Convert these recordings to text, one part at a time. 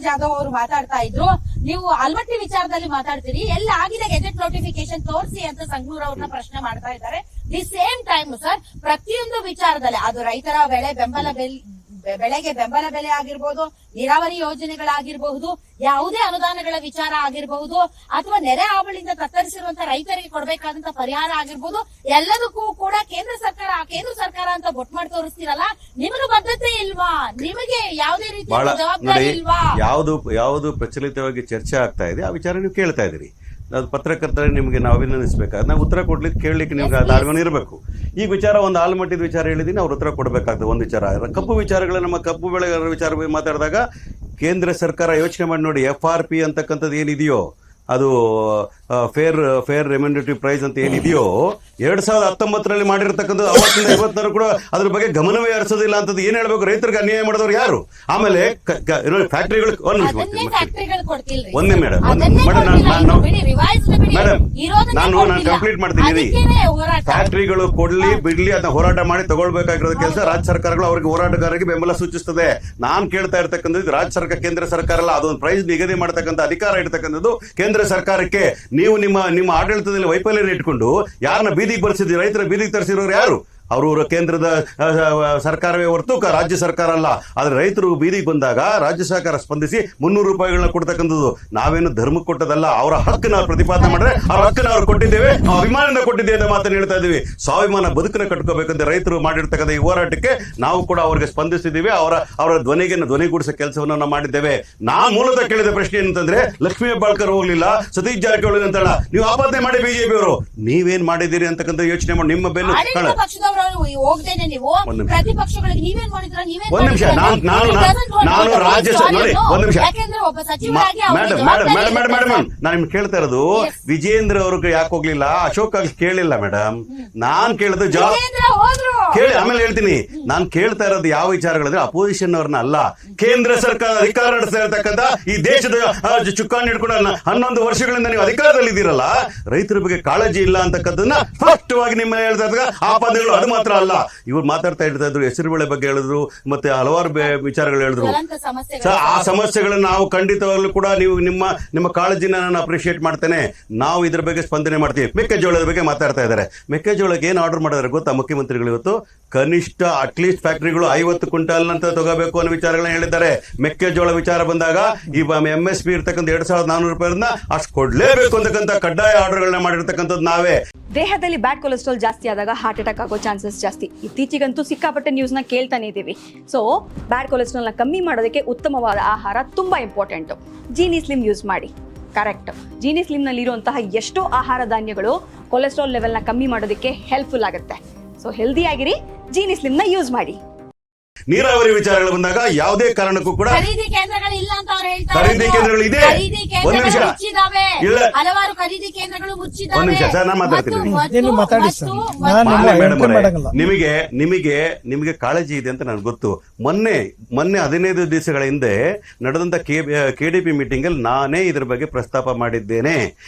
ಜಾಧವ್ ಅವರು ಮಾತಾಡ್ತಾ ಇದ್ರು. ನೀವು ಆಲ್ಮಟ್ಟಿ ವಿಚಾರದಲ್ಲಿ ಮಾತಾಡ್ತೀರಿ, ಎಲ್ಲ ಆಗಿದೆ ಗೆಜೆಟ್ ನೋಟಿಫಿಕೇಶನ್ ತೋರಿಸಿ ಅಂತ ಸಂಗನೂರ್ ಅವ್ರನ್ನ ಪ್ರಶ್ನೆ ಮಾಡ್ತಾ ಇದ್ದಾರೆ. ದಿ ಸೇಮ್ ಟೈಮ್ ಸರ್, ಪ್ರತಿಯೊಂದು ವಿಚಾರದಲ್ಲಿ ಅದು ರೈತರ ಬೆಳೆಗೆ ಬೆಂಬಲ ಬೆಲೆ ಆಗಿರ್ಬೋದು, ನೀರಾವರಿ ಯೋಜನೆಗಳಾಗಿರಬಹುದು, ಯಾವುದೇ ಅನುದಾನಗಳ ವಿಚಾರ ಆಗಿರಬಹುದು, ಅಥವಾ ನೆರೆ ಹಾವಳಿಯಿಂದ ತತ್ತರಿಸಿರುವಂತಹ ರೈತರಿಗೆ ಕೊಡಬೇಕಾದಂತ ಪರಿಹಾರ ಆಗಿರ್ಬೋದು, ಎಲ್ಲದಕ್ಕೂ ಕೂಡ ಕೇಂದ್ರ ಸರ್ಕಾರ ಅಂತ ಬೊಟ್ಟು ಮಾಡಿ ತೋರಿಸ್ತೀರಲ್ಲ, ನಿಮಗೆ ಬದ್ಧತೆ ಇಲ್ವಾ? ನಿಮಗೆ ಯಾವುದೇ ರೀತಿ ಜವಾಬ್ದಾರಿ ಇಲ್ವಾ? ಯಾವುದು ಪ್ರಚಲಿತವಾಗಿ ಚರ್ಚೆ ಆಗ್ತಾ ಇದೆ ಆ ವಿಚಾರ ನೀವು ಕೇಳ್ತಾ ಇದ್ದೀರಿ. ಅದು ಪತ್ರಕರ್ತರಿಗೆ ನಿಮಗೆ ನಾವು ಅಭಿನಂದಿಸಬೇಕಾದ್ರೆ ನಾವು ಉತ್ತರ ಕೊಡ್ಲಿಕ್ಕೆ ಕೇಳಲಿಕ್ಕೆ ನಿಮ್ಗೆ ತಾಳ್ಮೆನೇ ಇರಬೇಕು. ಈ ವಿಚಾರ ಒಂದು ಆಲ್ಮಟ್ಟಿದ ವಿಚಾರ ಹೇಳಿದೀನಿ, ಅವ್ರ ಉತ್ತರ ಕೊಡಬೇಕಾಗ್ತದೆ. ಒಂದು ವಿಚಾರ ಕಬ್ಬು ವಿಚಾರಗಳ ನಮ್ಮ ಕಬ್ಬು ಬೆಳೆಗಾರರ ವಿಚಾರ ಮಾತಾಡಿದಾಗ ಕೇಂದ್ರ ಸರ್ಕಾರ ಯೋಚನೆ ಮಾಡಿ ನೋಡಿ, FRP ಅಂತಕ್ಕಂಥದ್ದು ಏನಿದೆಯೋ ಅದು ಫೇರ್ ರೆಮ್ಯುನರೇಟಿವ್ ಪ್ರೈಸ್ ಅಂತ ಏನಿದೆಯೋ 2019ರಲ್ಲಿ ಮಾಡಿರ್ತಕ್ಕಂಥದ್ದು ಅವತ್ತಿಂದ ಇವತ್ತಿನ ಕೂಡ ಅದ್ರ ಬಗ್ಗೆ ಗಮನವೇ ಹರಿಸೋದಿಲ್ಲ ಅಂತದ್ದು ಏನ್ ಹೇಳ್ಬೇಕು? ರೈತರಿಗೆ ಅನ್ಯಾಯ ಮಾಡಿದವರು ಯಾರು? ಆಮೇಲೆ ಫ್ಯಾಕ್ಟರಿಗಳು ಒಂದೇ ಮೇಡಮ್ ನಾನು ಕಂಪ್ಲೀಟ್ ಮಾಡ್ತೀನಿ. ಫ್ಯಾಕ್ಟರಿಗಳು ಕೊಡ್ಲಿ ಬಿಡ್ಲಿ ಅದನ್ನ ಹೋರಾಟ ಮಾಡಿ ತಗೊಳ್ಬೇಕಾಗಿರೋದು ಕೆಲಸ ರಾಜ್ಯ ಸರ್ಕಾರಗಳು ಅವ್ರಿಗೆ ಹೋರಾಟಗಾರರಿಗೆ ಬೆಂಬಲ ಸೂಚಿಸ್ತದೆ. ನಾನ್ ಕೇಳ್ತಾ ಇರ್ತಕ್ಕಂಥದ್ದು ರಾಜ್ಯ ಸರ್ಕಾರ, ಕೇಂದ್ರ ಸರ್ಕಾರ ಅಲ್ಲ, ಅದೊಂದು ಪ್ರೈಸ್ ನಿಗದಿ ಮಾಡತಕ್ಕಂಥ ಅಧಿಕಾರ ಇರ್ತಕ್ಕಂಥದ್ದು ಕೇಂದ್ರ ಸರ್ಕಾರಕ್ಕೆ. ನೀವು ನಿಮ್ಮ ಆಡಳಿತದಲ್ಲಿ ವೈಫಲ್ಯ ಇಟ್ಕೊಂಡು ಯಾರನ್ನ ಬೀದಿಗೆ ಬರ್ಸಿದ್ರಿ, ರೈತರ ಬೀದಿಗೆ ತರಿಸಿರೋರು ಯಾರು? ಅವರು ಕೇಂದ್ರದ ಸರ್ಕಾರವೇ ಹೊರತು ರಾಜ್ಯ ಸರ್ಕಾರ ಅಲ್ಲ. ಆದ್ರೆ ರೈತರು ಬೀದಿಗೆ ಬಂದಾಗ ರಾಜ್ಯ ಸರ್ಕಾರ ಸ್ಪಂದಿಸಿ 300 ರೂಪಾಯಿಗಳನ್ನ ಕೊಡ್ತಕ್ಕಂಥದ್ದು ನಾವೇನು ಧರ್ಮಕ್ಕೆ ಕೊಟ್ಟದಲ್ಲ, ಅವರ ಹಕ್ಕು ನಾವು ಪ್ರತಿಪಾದನೆ ಮಾಡಿದ್ರೆ ಅವ್ರ ಹಕ್ಕನ್ನು ಅವ್ರು ಕೊಟ್ಟಿದ್ದೇವೆ, ನಾವು ಅಭಿಮಾನದಿಂದ ಕೊಟ್ಟಿದ್ದೇವೆ ಅಂತ ಮಾತನ್ನು ಹೇಳ್ತಾ ಇದ್ದೀವಿ. ಸ್ವಾಭಿಮಾನ ಬದುಕನ್ನ ಕಟ್ಕೋಬೇಕಂತ ರೈತರು ಮಾಡಿರ್ತಕ್ಕಂಥ ಈ ಹೋರಾಟಕ್ಕೆ ನಾವು ಕೂಡ ಅವರಿಗೆ ಸ್ಪಂದಿಸಿದ್ದೀವಿ. ಅವರ ಧ್ವನಿಗೂಡಿಸೋ ಕೆಲಸವನ್ನು ನಾವು ಮಾಡಿದ್ದೇವೆ. ನಾನು ಮೂಲತಃ ಕೇಳಿದ ಪ್ರಶ್ನೆ ಏನಂತಂದ್ರೆ, ಲಕ್ಷ್ಮೀ ಹೆಬ್ಬಾಳ್ಕರ್ ಹೋಗ್ಲಿಲ್ಲ, ಸತೀಶ್ ಜಾರಕಿಹೊಳಿ ಅಂತಲ್ಲ, ನೀವು ಆಪಾದನೆ ಮಾಡಿ ಬಿಜೆಪಿ ಅವರು ನೀವೇನ್ ಮಾಡಿದ್ದೀರಿ ಅಂತಕ್ಕಂಥ ಯೋಚನೆ ಮಾಡಿ ನಿಮ್ಮ ಬೆನ್ನು ಹೋಗ್ದೇನೆ ನೀವು ಪ್ರತಿಪಕ್ಷಗಳಿಗೆ ನೀವೇನ್ ಮಾಡಿದ್ರ? ಒಂದ್ ನಿಮಿಷ, ನಾನು ರಾಜ್ಯ ನೋಡಿ ಒಂದ್ ನಿಮಿಷ ಮೇಡಮ್ ನಾನು ನಿಮ್ಗೆ ಕೇಳ್ತಾ ಇರೋದು, ವಿಜೇಂದ್ರ ಅವ್ರಿಗೆ ಯಾಕೆ ಹೋಗ್ಲಿಲ್ಲ, ಅಶೋಕ್ ಕೇಳಿಲ್ಲ ಮೇಡಮ್. ನಾನ್ ಕೇಳಿದ್ದು ಕೇಳಿ ಆಮೇಲೆ ಹೇಳ್ತೀನಿ. ನಾನ್ ಕೇಳ್ತಾ ಇರೋದು ಯಾವ ವಿಚಾರಗಳಿದ್ರೆ ಅಪೋಸಿಷನ್ ಅವ್ರನ್ನ ಅಲ್ಲ, ಕೇಂದ್ರ ಸರ್ಕಾರ ಅಧಿಕಾರ ನಡೆಸ್ತಾ ಇರ್ತಕ್ಕಂಥ ಈ ದೇಶದ ಚುಕ್ಕಾಣಿ ಹಿಡ್ಕೊಂಡು 11 ವರ್ಷಗಳಿಂದ ನೀವು ಅಧಿಕಾರದಲ್ಲಿ ಇದ್ದೀರಲ್ಲ, ರೈತರ ಬಗ್ಗೆ ಕಾಳಜಿ ಇಲ್ಲ ಅಂತಕ್ಕಂಥದ್ದನ್ನ ಸ್ಪಷ್ಟವಾಗಿ ನಿಮ್ಮ ಹೇಳ್ತಾ ಇದ್ದಾಗ ಆಪಾದನೆಗಳು ಅದು ಮಾತ್ರ ಅಲ್ಲ. ಇವ್ರು ಮಾತಾಡ್ತಾ ಇರ್ತಾ ಹೆಸರು ಬೆಳೆ ಬಗ್ಗೆ ಹೇಳಿದ್ರು, ಮತ್ತೆ ಹಲವಾರು ವಿಚಾರಗಳು ಹೇಳಿದ್ರು. ಆ ಸಮಸ್ಯೆಗಳನ್ನ ನಾವು ಖಂಡಿತವಾಗ್ಲೂ ಕೂಡ ನೀವು ನಿಮ್ಮ ಕಾಳಜಿನ ನಾನು ಅಪ್ರಿಶಿಯೇಟ್ ಮಾಡ್ತೇನೆ. ನಾವು ಇದ್ರ ಬಗ್ಗೆ ಸ್ಪಂದನೆ ಮಾಡ್ತೀವಿ. ಮೆಕ್ಕೆಜೋಳದ ಬಗ್ಗೆ ಮಾತಾಡ್ತಾ ಇದ್ದಾರೆ. ಮೆಕ್ಕೆಜೋಳಕ್ಕೆ ಏನ್ ಆರ್ಡರ್ ಮಾಡಿದ್ರೆ ಗೊತ್ತಾ ಮುಖ್ಯಮಂತ್ರಿಗಳು? ಇವತ್ತು ಕನಿಷ್ಠ ಅಟ್ಲೀಸ್ಟ್ ಫ್ಯಾಕ್ಟರಿಗಳು 50 ಕ್ವಿಂಟಾಲ್ ಅಂತ ತಗೋಬೇಕು ಅನ್ನೋ ವಿಚಾರಗಳನ್ನ ಹೇಳಿದ್ದಾರೆ. ಮೆಕ್ಕೆಜೋಳ ವಿಚಾರ ಬಂದಾಗ ಈ MSP ಇರ್ತಕ್ಕಂಥ 2400 ರೂಪಾಯಿನ ಅಷ್ಟು ಕೊಡ್ಲೇಬೇಕು ಅಂತಕ್ಕಂಥ ಕಡ್ಡಾಯ ಆರ್ಡರ್ಗಳನ್ನ ಮಾಡಿರ್ತಕ್ಕಂಥದ್ದು ನಾವೇ. ದೇಹದಲ್ಲಿ ಬ್ಯಾಡ್ ಕೊಲೆಸ್ಟ್ರಾಲ್ ಜಾಸ್ತಿ ಆದಾಗ ಹಾರ್ಟ್ ಅಟ್ಯಾಕ್ ಆಗೋ ಚಾನ್ಸಸ್ ಜಾಸ್ತಿ. ಇತ್ತೀಚೆಗಂತೂ ಸಿಕ್ಕಾಪಟ್ಟೆ ನ್ಯೂಸ್ನ ಕೇಳ್ತಾನೆ ಇದ್ದೀವಿ. ಸೊ ಬ್ಯಾಡ್ ಕೊಲೆಸ್ಟ್ರಾಲ್ನ ಕಮ್ಮಿ ಮಾಡೋದಕ್ಕೆ ಉತ್ತಮವಾದ ಆಹಾರ ತುಂಬ ಇಂಪಾರ್ಟೆಂಟು. ಜೀನಿ ಸ್ಲಿಮ್ ಯೂಸ್ ಮಾಡಿ. ಕರೆಕ್ಟ್, ಜೀನಿ ಸ್ಲಿಮ್ನಲ್ಲಿರುವಂತಹ ಎಷ್ಟೋ ಆಹಾರ ಧಾನ್ಯಗಳು ಕೊಲೆಸ್ಟ್ರಾಲ್ ಲೆವೆಲ್ನ ಕಮ್ಮಿ ಮಾಡೋದಕ್ಕೆ ಹೆಲ್ಪ್ಫುಲ್ ಆಗುತ್ತೆ. ಸೊ ಹೆಲ್ದಿ ಆಗಿರಿ, ಜೀನಿ ಸ್ಲಿಮ್ನ ಯೂಸ್ ಮಾಡಿ. ನೀರಾವರಿ ವಿಚಾರಗಳು ಬಂದಾಗ ಯಾವುದೇ ಕಾರಣಕ್ಕೂ ಕೂಡ ಖರೀದಿ ಕೇಂದ್ರಗಳಿಲ್ಲ ಅಂತ ಅವ್ರು ಹೇಳ್ತಾರೆ. ಖರೀದಿ ಕೇಂದ್ರಗಳು ಇದೆ. ಒಂದು ನಿಮಿಷ, ಹಲವಾರು ಖರೀದಿ ಕೇಂದ್ರಗಳು ಮುಚ್ಚಿದ್ದಾವೆ. ಒಂದು ನಿಮಿಷ ಸರ್, ನಾನು ಮಾತಾಡ್ತೀನಿ. ನಿಮಗೆ ಕಾಳಜಿ ಇದೆ ಅಂತ ನನಗೆ ಗೊತ್ತು. ಮೊನ್ನೆ 15 ದಿವಸಗಳ ಹಿಂದೆ ನಡೆದಂತ KDP ಮೀಟಿಂಗ್ ಅಲ್ಲಿ ನಾನೇ ಇದ್ರ ಬಗ್ಗೆ ಪ್ರಸ್ತಾಪ ಮಾಡಿದ್ದೇನೆ.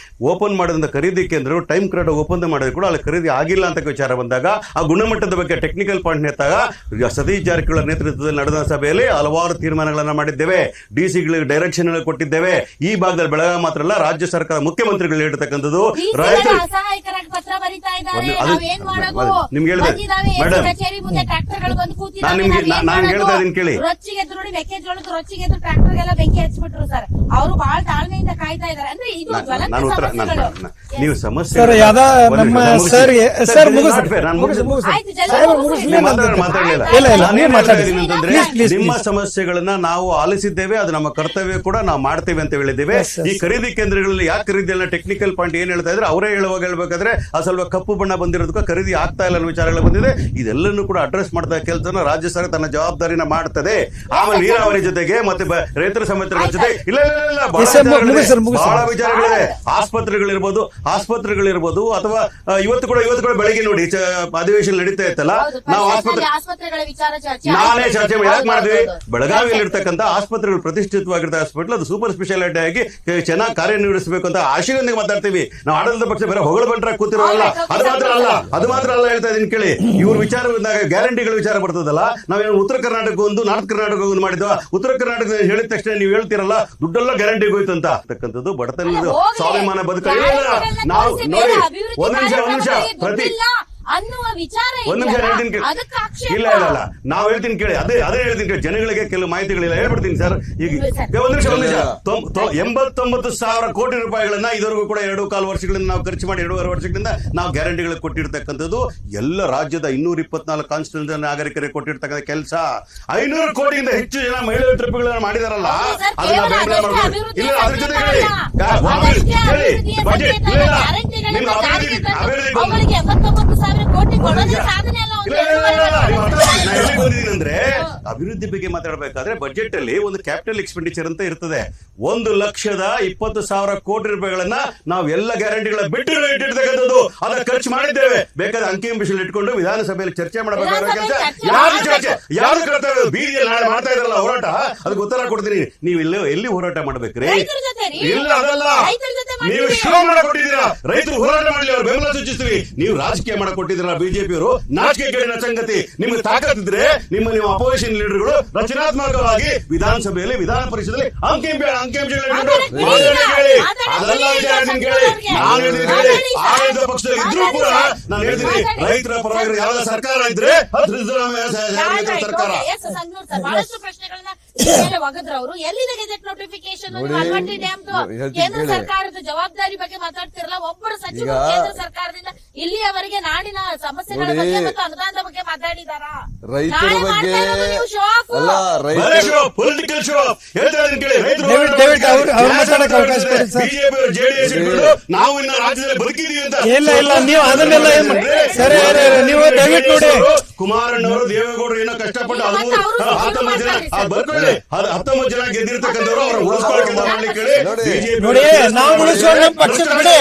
ಓಪನ್ ಮಾಡಿದಂತ ಖರೀದಿ ಕೇಂದ್ರಗಳು ಟೈಮ್ ಕರೆಕ್ಟ್ ಓಪನ್ ಮಾಡಿದ್ರು ಕೂಡ ಅಲ್ಲಿ ಖರೀದಿ ಆಗಿಲ್ಲ ಅಂತ ವಿಚಾರ ಬಂದಾಗ, ಆ ಗುಣಮಟ್ಟದ ಬಗ್ಗೆ ಟೆಕ್ನಿಕಲ್ ಪಾಯಿಂಟ್ ಎತ್ತಾಗ ಸತೀಶ್ ಜಾರಕಿಹೊಳಿ ನೇತೃತ್ವದಲ್ಲಿ ನಡೆದ ಸಭೆಯಲ್ಲಿ ಹಲವಾರು ತೀರ್ಮಾನಗಳನ್ನ ಮಾಡಿದ್ದೇವೆ. DCಗಳಿಗೆ ಡೈರೆಕ್ಷನ್ ಕೊಟ್ಟಿದ್ದೇವೆ. ಈ ಭಾಗದಲ್ಲಿ ಬೆಳಗಾವಿ ಮಾತ್ರ ಅಲ್ಲ, ರಾಜ್ಯ ಸರ್ಕಾರ ಮುಖ್ಯಮಂತ್ರಿಗಳು ಹೇಳ್ತಕ್ಕಂಥದ್ದು ರೈತರು ನಿಮ್ಗೆ ಹೇಳಿದೆ ಮೇಡಮ್, ನಾನು ಹೇಳ್ತಾ ಇದೀನಿ ಕೇಳಿ. ನಾನು ಉತ್ತರ ನೀವು ಸಮಸ್ಯೆ ನಿಮ್ಮ ಸಮಸ್ಯೆಗಳನ್ನ ನಾವು ಆಲಿಸಿದ್ದೇವೆ, ಅದು ನಮ್ಮ ಕರ್ತವ್ಯ ಕೂಡ ನಾವು ಮಾಡ್ತೇವೆ ಅಂತ ಹೇಳಿದ್ದೇವೆ. ಈ ಖರೀದಿ ಕೇಂದ್ರಗಳಲ್ಲಿ ಯಾಕೆ ಖರೀದಿ ಅಲ್ಲ, ಟೆಕ್ನಿಕಲ್ ಪಾಯಿಂಟ್ ಏನ್ ಹೇಳ್ತಾ ಇದ್ರೆ ಅವರೇ ಹೇಳ್ಬೇಕಾದ್ರೆ ಆ ಸ್ವಲ್ಪ ಕಪ್ಪು ಬಣ್ಣ ಬಂದಿರೋದಕ್ಕೆ ಖರೀದಿ ಆಗ್ತಾ ಇಲ್ಲ ಅನ್ನೋ ವಿಚಾರಗಳು ಬಂದಿದೆ. ಇದೆಲ್ಲನೂ ಕೂಡ ಅಡ್ರೆಸ್ ಮಾಡ್ತಾ ಕೆಲಸನ ರಾಜ್ಯ ಸರ್ಕಾರ ತನ್ನ ಜವಾಬ್ದಾರಿನ ಮಾಡ್ತದೆ. ಆಮೇಲೆ ನೀರಾವರಿ ಜೊತೆಗೆ ಮತ್ತೆ ರೈತರ ಸಮಸ್ಯೆಗಳ ಜೊತೆ ಇಲ್ಲ ಬಹಳ ವಿಚಾರಗಳಿದೆ. ಆಸ್ಪತ್ರೆಗಳಿರ್ಬೋದು, ಆಸ್ಪತ್ರೆಗಳಿರ್ಬೋದು ಅಥವಾ ಇವತ್ತು ಕೂಡ ಬೆಳಗ್ಗೆ ನೋಡಿ ಅಧಿವೇಶನ ನಡೀತಾ ಇತ್ತಲ್ಲ, ನಾವು ಆಸ್ಪತ್ರೆಗಳ ವಿಚಾರ ಚರ್ಚೆ ನಾನೇ ಚರ್ಚೆ ಯಾಕೆ ಮಾಡಿದ್ವಿ? ಬೆಳಗಾವಿಯಲ್ಲಿ ಇರ್ತಕ್ಕಂಥ ಆಸ್ಪತ್ರೆಗಳು ಪ್ರತಿಷ್ಠಿತವಾಗಿರ್ತ ಹಾಸ್ಪಿಟಲ್, ಅದು ಸೂಪರ್ ಸ್ಪೆಷಾಲಿಟಿ ಆಗಿ ಚೆನ್ನಾಗಿ ಕಾರ್ಯನಿರ್ವಹಿಸಬೇಕು ಅಂತ ಆಶಯದೊಂದಿಗೆ ಮಾತಾಡ್ತೀವಿ. ನಾವು ಆಡಳಿತ ಪಕ್ಷ ಬೇರೆ ಹೊಗಳು ಬಂಟ್ರೆ ಕೂತಿರೋಲ್ಲ. ಅದು ಮಾತ್ರ ಅಲ್ಲ ಹೇಳ್ತಾ ಇದೀನಿ ಕೇಳಿ. ಇವ್ರ ವಿಚಾರ ಬಂದಾಗ ಗ್ಯಾರಂಟಿಗಳ ವಿಚಾರ ಬರ್ತದಲ್ಲ, ನಾವೇನು ಉತ್ತರ ಕರ್ನಾಟಕ ಒಂದು ನಾರ್ತ್ ಕರ್ನಾಟಕ ಒಂದು ಮಾಡಿದ್ವಾ? ಉತ್ತರ ಕರ್ನಾಟಕ ಹೇಳಿದ ತಕ್ಷಣ ನೀವು ಹೇಳ್ತಿರಲ್ಲ ದುಡ್ಡೆಲ್ಲ ಗ್ಯಾರಂಟಿಗೆ ಹೋಯ್ತು ಅಂತ. ಅಂತಕ್ಕಂಥದ್ದು ಬಡತನ ಸ್ವಾಭಿಮಾನ ಬದುಕ ನಾವು ನೋಡಿ. ಒಂದ್ ನಿಮಿಷ ಪ್ರತಿ ಅನ್ನುವ ವಿಚಾರ ಒಂದ್ ನಿಮಿಷ ಹೇಳ್ತೀನಿ ಕೇಳಿ. ಇಲ್ಲ ನಾವ್ ಹೇಳ್ತೀನಿ ಕೇಳಿ. ಅದೇ ಹೇಳ್ತೀನಿ ಕೇಳಿ. ಜನಗಳಿಗೆ ಕೆಲವು ಮಾಹಿತಿಗಳಿಲ್ಲ, ಹೇಳ್ಬಿಡ್ತೀನಿ ಸರ್. ಈಗ ಒಂದ್ ನಿಮಿಷ 89,000 ಕೋಟಿ ರೂಪಾಯಿಗಳನ್ನ ಇದುವರೆಗೂ ಕೂಡ 2.25 ವರ್ಷಗಳಿಂದ ನಾವು ಖರ್ಚು ಮಾಡಿ 2.5 ವರ್ಷಗಳಿಂದ ನಾವು ಗ್ಯಾರಂಟಿಗಳಿಗೆ ಕೊಟ್ಟಿರ್ತಕ್ಕಂಥದ್ದು ಎಲ್ಲ ರಾಜ್ಯದ 224 ಕಾನ್ಸ್ಟಿಟ್ಯೂನ್ಸಿ ನಾಗರಿಕರಿಗೆ ಕೊಟ್ಟಿರ್ತಕ್ಕಂಥ ಕೆಲಸ. 500 ಕೋಟಿಯಿಂದ ಹೆಚ್ಚು ಜನ ಮಹಿಳಾ ಟ್ರಿಪ್ಗಳನ್ನ ಮಾಡಿದಾರಲ್ಲ, ಅದನ್ನ ಬೆಂಬಲ ಮಾಡಬೇಕು. ಇಲ್ಲ ಅದ್ರ ಜೊತೆ ಹೇಳಿ ಬಜೆಟ್ ಅಂದ್ರೆ ಅಭಿವೃದ್ಧಿ ಬಗ್ಗೆ ಮಾತಾಡಬೇಕಾದ್ರೆ ಬಜೆಟ್ ಅಲ್ಲಿ ಒಂದು ಕ್ಯಾಪಿಟಲ್ ಎಕ್ಸ್ಪೆಂಡಿಚರ್ ಅಂತ ಇರ್ತದೆ. 1,20,000 ಕೋಟಿ ರೂಪಾಯಿಗಳನ್ನ ನಾವು ಎಲ್ಲ ಗ್ಯಾರಂಟಿಗಳ ಬಿಟ್ಟು ಇಟ್ಟಿರ್ತಕ್ಕಂಥದ್ದು, ಅದನ್ನ ಖರ್ಚು ಮಾಡಿದ್ದೇವೆ. ಬೇಕಾದ ಅಂಕಿಅಂಶಗಳು ಇಟ್ಕೊಂಡು ವಿಧಾನಸಭೆಯಲ್ಲಿ ಚರ್ಚೆ ಮಾಡಬೇಕಾದ ಕೆಲಸ ಯಾರು ಕರ್ತವ್ಯ? ಬೀದಿಯಲ್ಲಿ ನಾಳೆ ಮಾಡ್ತಾ ಇದ್ರಲ್ಲ ಹೋರಾಟ, ಅದಕ್ಕೆ ಉತ್ತರ ಕೊಡ್ತೀನಿ. ನೀವು ಎಲ್ಲಿ ಹೋರಾಟ ಮಾಡ್ಬೇಕ್ರಿ? ಇಲ್ಲ ಅದಲ್ಲ, ನೀವು ಶೋ ಮಾಡಿಕೊಟ್ಟಿದ್ದೀರಾ. ರೈತರು ಹೋರಾಟ ಮಾಡಲಿ, ಅವ್ರು ಬೆಂಬಲ ಸೂಚಿಸ್ತೀವಿ. ನೀವು ರಾಜಕೀಯ ಮಾಡಿಕೊಟ್ಟಿದ್ದೀರಾ ಬಿಜೆಪಿಯವರು. ನಾಚಿಕೆ ಕೇಳಿನ ಸಂಗತಿ. ನಿಮ್ಗೆ ತಾಕತ್ತಿದ್ರೆ ನಿಮ್ಮ ಅಪೋಸಿಷನ್ ಲೀಡರ್ಗಳು ರಚನಾತ್ಮಕವಾಗಿ ವಿಧಾನಸಭೆಯಲ್ಲಿ ವಿಧಾನ ಪರಿಷತ್ನಲ್ಲಿ ಅಂಕಿಅಂಶಗಳು ಆಡಳಿತ ಪಕ್ಷದಲ್ಲಿ ಇದ್ರೂ ಕೂಡ ನಾನು ಹೇಳ್ತೀನಿ, ರೈತರ ಪರವಾಗಿ ಯಾವ್ದು ಸರ್ಕಾರ ಇದ್ರೆ ಸರ್ಕಾರ. ಬಹಳಷ್ಟು ಪ್ರಶ್ನೆಗಳನ್ನ ಒಗದ್ರವರು. ಎಲ್ಲಿದೆ ಗೆಜೆಟ್ ನೋಟಿಫಿಕೇಶನ್? ಕೇಂದ್ರ ಸರ್ಕಾರದ ಜವಾಬ್ದಾರಿ ಬಗ್ಗೆ ಮಾತಾಡ್ತಿರಲ್ಲ. ಒಬ್ಬರು ಸಚಿವರು ಕೇಂದ್ರ ಸರ್ಕಾರದಿಂದ ಇಲ್ಲಿಯವರೆಗೆ ನಾಡಿನ ಸಮಸ್ಯೆಗಳ ಬಗ್ಗೆ ಮತ್ತು ಅನುದಾನದ ಬಗ್ಗೆ ಮಾತಾಡಿದಾರಾ? ರೈತರ ಬಗ್ಗೆ ಅಲ್ಲ, ಪೊಲಿಟಿಕಲ್ ಶೋ ಹೇಳ್ತಾ ಕೇಳಿ. ಜೆಡಿಎಸ್ ನಾವು ಇನ್ನ ರಾಜ್ಯದಲ್ಲಿ ಬದುಕಿದೀವಿ ಅಂತ ಇಲ್ಲ ನೀವು ಅದನ್ನೆಲ್ಲ ನೀವು ದಯವಿಟ್ಟು ನೋಡಿ. ಕುಮಾರಣ್ಣವರು ದೇವೇಗೌಡರು ಏನೋ ಕಷ್ಟಪಟ್ಟು 19 ಜನ ಗೆದ್ದಿರ್ತಕ್ಕಂಥವ್ರು ಅವರ ಉಳಿಸ್ಕೊಳ್ಳೋಕೆ ಮಾಡ್ಲಿಕ್ಕೆ ನೋಡಿ, ನಾವು ಉಳಿಸೋಣ ಪಕ್ಷದ ಬಿಡಿ.